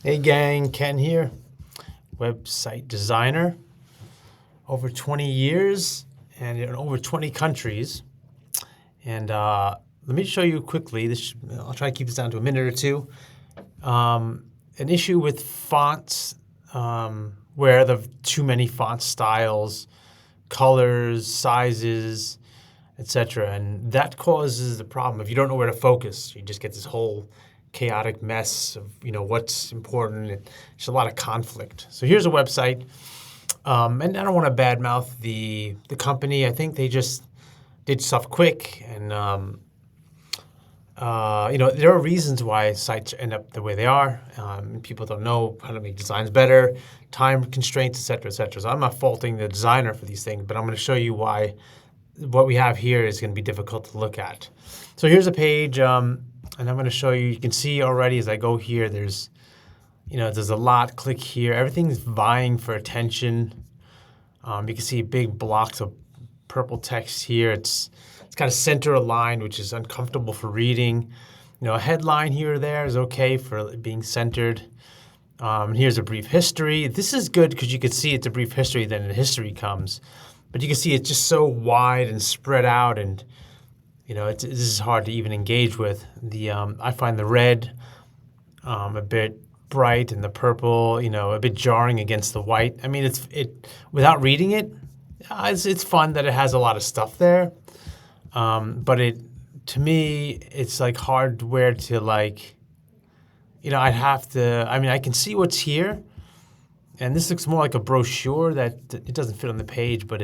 Hey gang, Ken here, website designer, over 20 years and in over 20 countries. And let me show you quickly, I'll try to keep this down to a minute or two. An issue with fonts where the too many font styles, colors, sizes, etc. And that causes the problem. If you don't know where to focus, you just get this whole chaotic mess of what's important. It's a lot of conflict. So here's a website, and I don't want to badmouth the company. I think they just did stuff quick, and there are reasons why sites end up the way they are. People don't know how to make designs better, time constraints, etc., etc. So I'm not faulting the designer for these things, but I'm going to show you why what we have here is going to be difficult to look at. So here's a page. And I'm going to show you. You can see already as I go here, there's a lot. Click here. Everything's vying for attention. You can see big blocks of purple text here. It's kind of center aligned, which is uncomfortable for reading. A headline here or there is okay for being centered. Here's a brief history. This is good because you can see it's a brief history, then the history comes. But you can see it's just so wide and spread out, and this is hard to even engage with. I find the red a bit bright and the purple, a bit jarring against the white. I mean, without reading it, it's fun that it has a lot of stuff there. But to me, it's like hardware to I'd have to. I mean, I can see what's here, and this looks more like a brochure that it doesn't fit on the page, but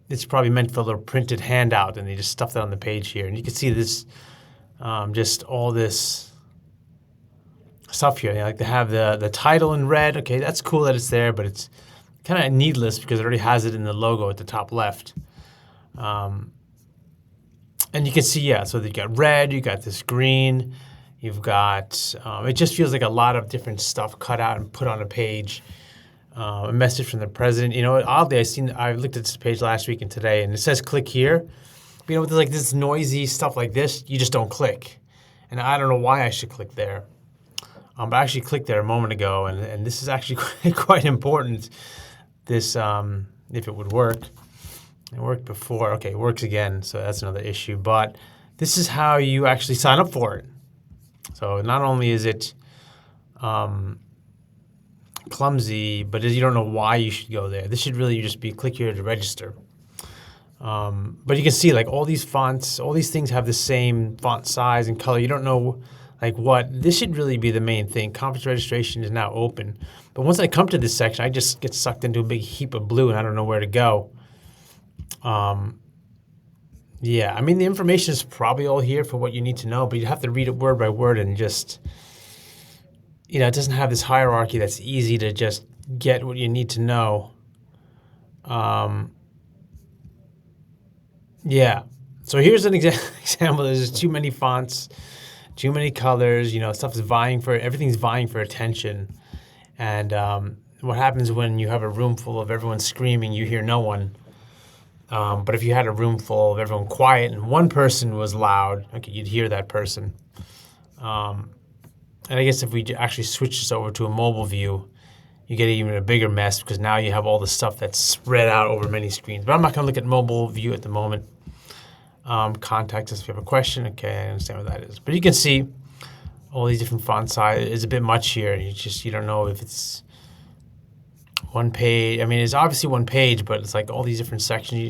it's probably meant for a little printed handout, and they just stuffed that on the page here. And you can see this, just all this stuff here. They like to have the title in red. Okay, that's cool that it's there, but it's kind of needless because it already has it in the logo at the top left. And you can see, so you got red, you got this green, you've got, it just feels like a lot of different stuff cut out and put on a page. A message from the president. Oddly, I looked at this page last week and today, and it says click here. But with like this noisy stuff like this, you just don't click. And I don't know why I should click there. But I actually clicked there a moment ago, and this is actually quite important. This, if it would work. It worked before. Okay, it works again, so that's another issue. But this is how you actually sign up for it. So not only is it clumsy, but you don't know why you should go there. This should really just be click here to register. But you can see all these fonts, all these things have the same font size and color. You don't know what. This should really be the main thing. Conference registration is now open. But once I come to this section, I just get sucked into a big heap of blue and I don't know where to go. I mean, the information is probably all here for what you need to know, but you have to read it word by word and just, it doesn't have this hierarchy that's easy to just get what you need to know. So here's an example. There's too many fonts, too many colors, everything's vying for attention. And what happens when you have a room full of everyone screaming, you hear no one. But if you had a room full of everyone quiet and one person was loud, okay, you'd hear that person. And I guess if we actually switch this over to a mobile view, you get even a bigger mess because now you have all the stuff that's spread out over many screens. But I'm not going to look at mobile view at the moment. Contact us if you have a question. Okay, I understand what that is. But you can see all these different font sizes. It's a bit much here. You don't know if it's one page. I mean, it's obviously one page, but it's like all these different sections.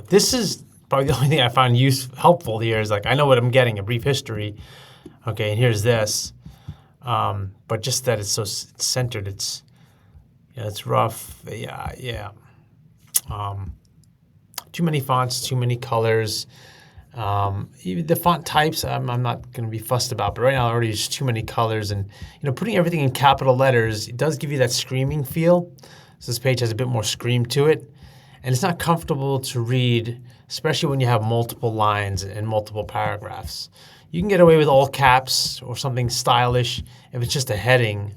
This is probably the only thing I found helpful here is I know what I'm getting, a brief history. Okay, and here's this. But just that it's so centered, it's rough. Too many fonts, too many colors. The font types, I'm not going to be fussed about, but right now already there's too many colors, and putting everything in capital letters, it does give you that screaming feel. So this page has a bit more scream to it, and it's not comfortable to read, especially when you have multiple lines and multiple paragraphs. You can get away with all caps or something stylish if it's just a heading,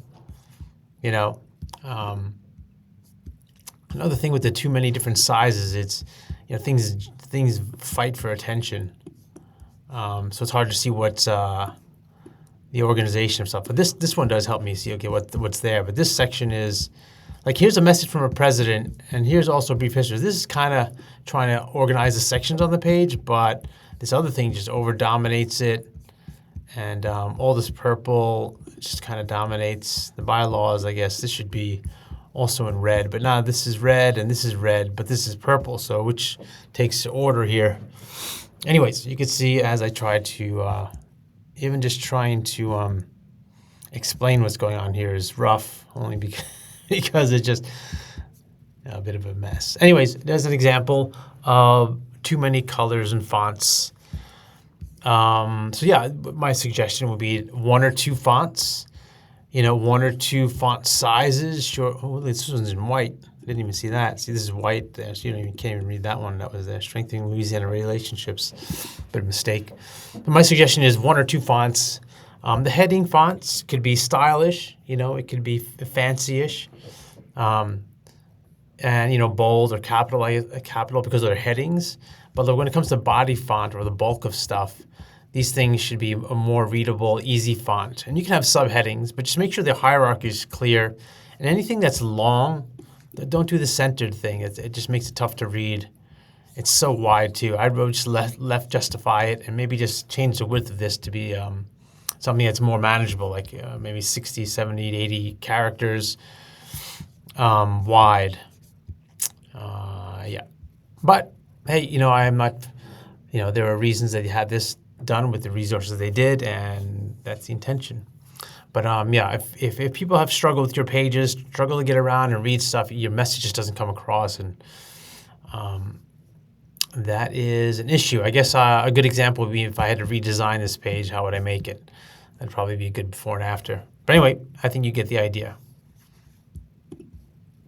Another thing with the too many different sizes, it's things fight for attention. So it's hard to see what's the organization of stuff. But this one does help me see, okay, what's there. But this section is, like, here's a message from a president, and here's also a brief history. This is kind of trying to organize the sections on the page, but this other thing just over dominates it. And all this purple just kind of dominates the bylaws. I guess this should be also in red, but now this is red and this is red, but this is purple, so which takes order here. Anyways, you can see as I try to, even just trying to explain what's going on here is rough, only because it's just a bit of a mess. Anyways, there's an example of too many colors and fonts. So yeah, my suggestion would be 1 or 2 fonts, 1 or 2 font sizes. Sure. Oh, this one's in white. I didn't even see that. See, this is white. There's, you can't even read that one. That was Strengthening Louisiana Relationships. Bit of a mistake. But my suggestion is 1 or 2 fonts. The heading fonts could be stylish. It could be fancy-ish. And, bold or capital because of their headings. But when it comes to body font or the bulk of stuff, these things should be a more readable, easy font. And you can have subheadings, but just make sure the hierarchy is clear. And anything that's long, don't do the centered thing. It just makes it tough to read. It's so wide, too. I'd just left justify it and maybe just change the width of this to be something that's more manageable, like maybe 60, 70, 80 characters wide. Yeah. But, hey, I am not, there are reasons that you had this done with the resources they did, and that's the intention. But yeah, if people have struggled with your pages, struggle to get around and read stuff, your message just doesn't come across, and that is an issue. I guess a good example would be if I had to redesign this page, how would I make it? That'd probably be a good before and after. But anyway, I think you get the idea.